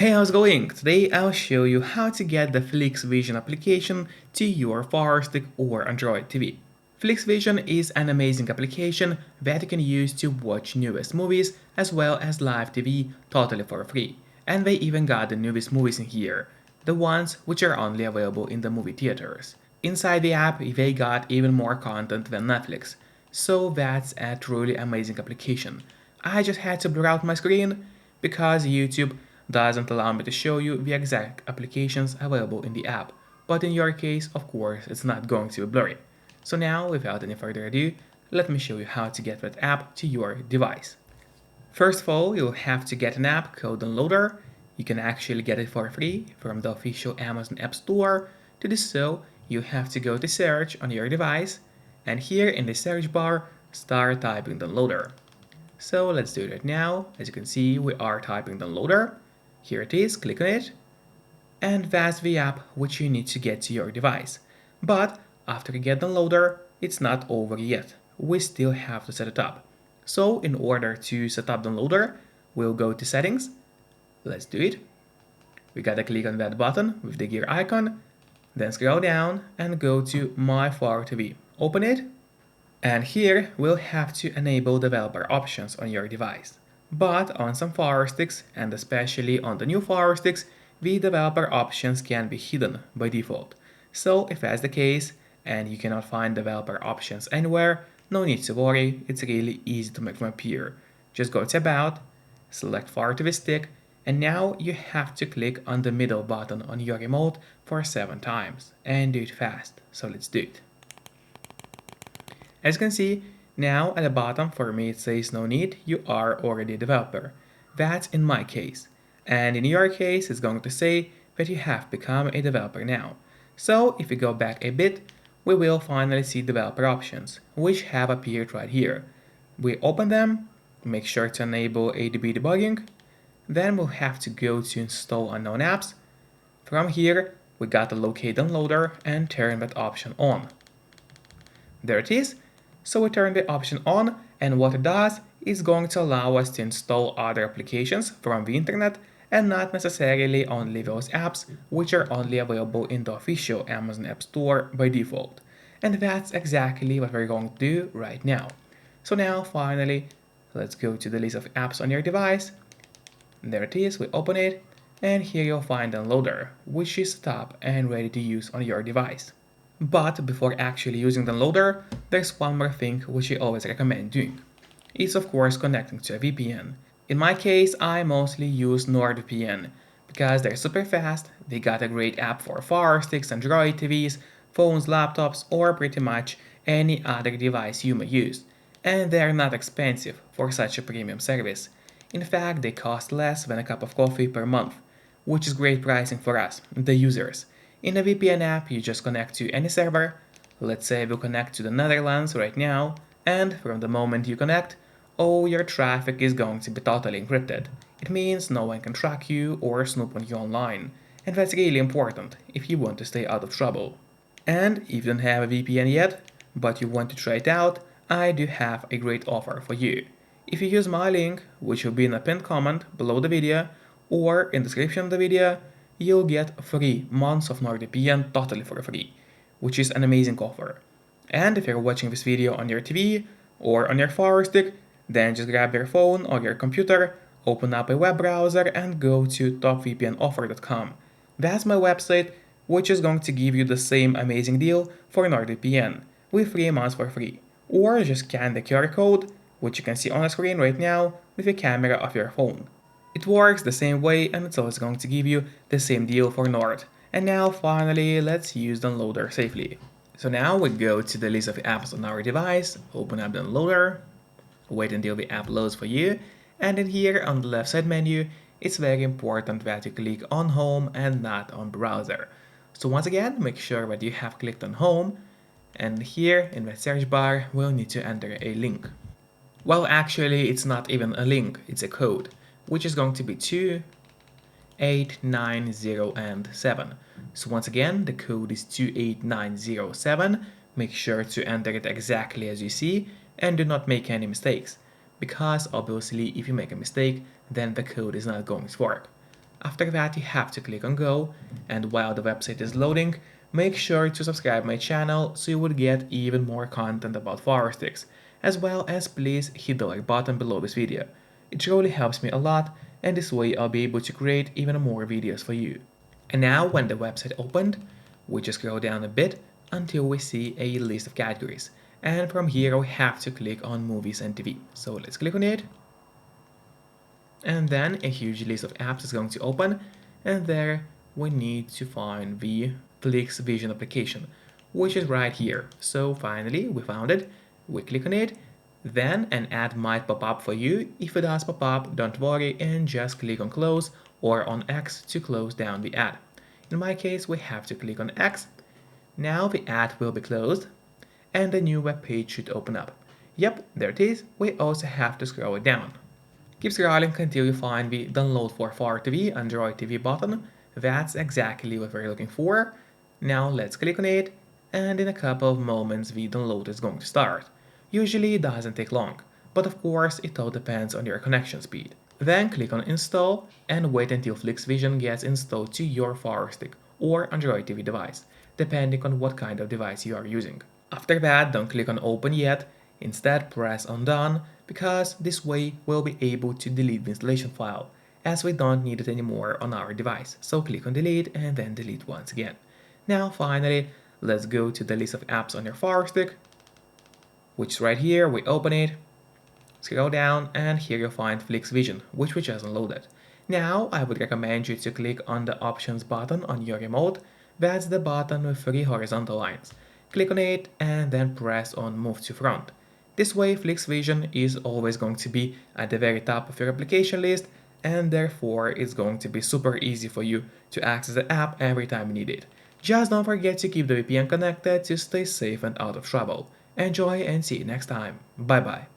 Hey, how's it going? Today I'll show you how to get the Flix Vision application to your Firestick or Android TV. Flix Vision is an amazing application that you can use to watch newest movies as well as live TV totally for free. And they even got the newest movies in here, the ones which are only available in the movie theaters. Inside the app, they got even more content than Netflix, so that's a truly amazing application. I just had to blur out my screen because YouTube doesn't allow me to show you the exact applications available in the app, but in your case, of course, it's not going to be blurry. So now, without any further ado, let me show you how to get that app to your device. First of all, you'll have to get an app called Downloader. You can actually get it for free from the official Amazon App Store. To do so, you have to go to search on your device, and here in the search bar, start typing Downloader. So let's do it right now. As you can see, we are typing Downloader. Here it is, click on it, and that's the app which you need to get to your device. But after you get Downloader, it's not over yet. We still have to set it up. So in order to set up Downloader, we'll go to Settings. Let's do it. We gotta click on that button with the gear icon, then scroll down and go to My Fire TV. Open it, and here we'll have to enable developer options on your device. But on some Fire Sticks, and especially on the new Fire Sticks, the developer options can be hidden by default. So if that's the case, and you cannot find developer options anywhere, no need to worry, it's really easy to make them appear. Just go to About, select Fire TV Stick, and now you have to click on the middle button on your remote for 7 times, and do it fast, so let's do it. As you can see, now at the bottom for me it says no need, you are already a developer. That's in my case. And in your case it's going to say that you have become a developer now. So if we go back a bit, we will finally see developer options, which have appeared right here. We open them, make sure to enable ADB debugging, then we'll have to go to install unknown apps. From here, we gotta locate downloader and turn that option on. There it is. So we turn the option on, and what it does is going to allow us to install other applications from the internet and not necessarily only those apps which are only available in the official Amazon App Store by default. And that's exactly what we're going to do right now. So now finally, let's go to the list of apps on your device. There it is, we open it, and here you'll find Downloader, which is set up and ready to use on your device. But before actually using Downloader, there's one more thing which I always recommend doing. It's of course connecting to a VPN. In my case, I mostly use NordVPN because they're super fast, they got a great app for Fire Sticks, Android TVs, phones, laptops, or pretty much any other device you may use. And they're not expensive for such a premium service. In fact, they cost less than a cup of coffee per month, which is great pricing for us, the users. In a VPN app, you just connect to any server. Let's say we'll connect to the Netherlands right now, and from the moment you connect, all your traffic is going to be totally encrypted. It means no one can track you or snoop on you online, and that's really important if you want to stay out of trouble. And if you don't have a VPN yet, but you want to try it out, I do have a great offer for you. If you use my link, which will be in a pinned comment below the video, or in the description of the video, you'll get 3 months of NordVPN totally for free, which is an amazing offer. And if you're watching this video on your TV or on your Fire Stick, then just grab your phone or your computer, open up a web browser and go to topvpnoffer.com. That's my website, which is going to give you the same amazing deal for NordVPN with 3 months for free. Or just scan the QR code, which you can see on the screen right now with the camera of your phone. It works the same way and it's always going to give you the same deal for Nord. And now finally, let's use Downloader safely. So now we go to the list of apps on our device, open up Downloader, wait until the app loads for you, and in here on the left side menu, it's very important that you click on Home and not on Browser. So once again, make sure that you have clicked on Home, and here in the search bar, we'll need to enter a link. Well, actually, it's not even a link, it's a code, which is going to be 2, 8, 9, 0, and 7. So once again, the code is 28907. Make sure to enter it exactly as you see, and do not make any mistakes, because obviously if you make a mistake, then the code is not going to work. After that, you have to click on go, and while the website is loading, make sure to subscribe my channel so you will get even more content about Firesticks, as well as please hit the like button below this video. It really helps me a lot, and this way I'll be able to create even more videos for you. And now when the website opened, we just scroll down a bit until we see a list of categories. And from here we have to click on movies and TV. So let's click on it. And then a huge list of apps is going to open, and there we need to find the Flix Vision application, which is right here. So finally we found it, we click on it, then an ad might pop up for you. If it does pop up, don't worry and just click on close or on X to close down the ad. In my case, we have to click on X. Now the ad will be closed and a new web page should open up. Yep, there it is. We also have to scroll it down. Keep scrolling until you find the download for Fire TV Android TV button. That's exactly what we're looking for. Now let's click on it, and in a couple of moments the download is going to start. Usually it doesn't take long, but of course it all depends on your connection speed. Then click on install and wait until Flix Vision gets installed to your Firestick or Android TV device, depending on what kind of device you are using. After that, don't click on open yet, instead press on done, because this way we'll be able to delete the installation file, as we don't need it anymore on our device. So click on delete and then delete once again. Now finally, let's go to the list of apps on your Firestick, which is right here. We open it, scroll down, and here you'll find Flix Vision, which we just downloaded. Now I would recommend you to click on the options button on your remote. That's the button with 3 horizontal lines. Click on it and then press on move to front. This way Flix Vision is always going to be at the very top of your application list, and therefore it's going to be super easy for you to access the app every time you need it. Just don't forget to keep the VPN connected to stay safe and out of trouble. Enjoy and see you next time. Bye bye.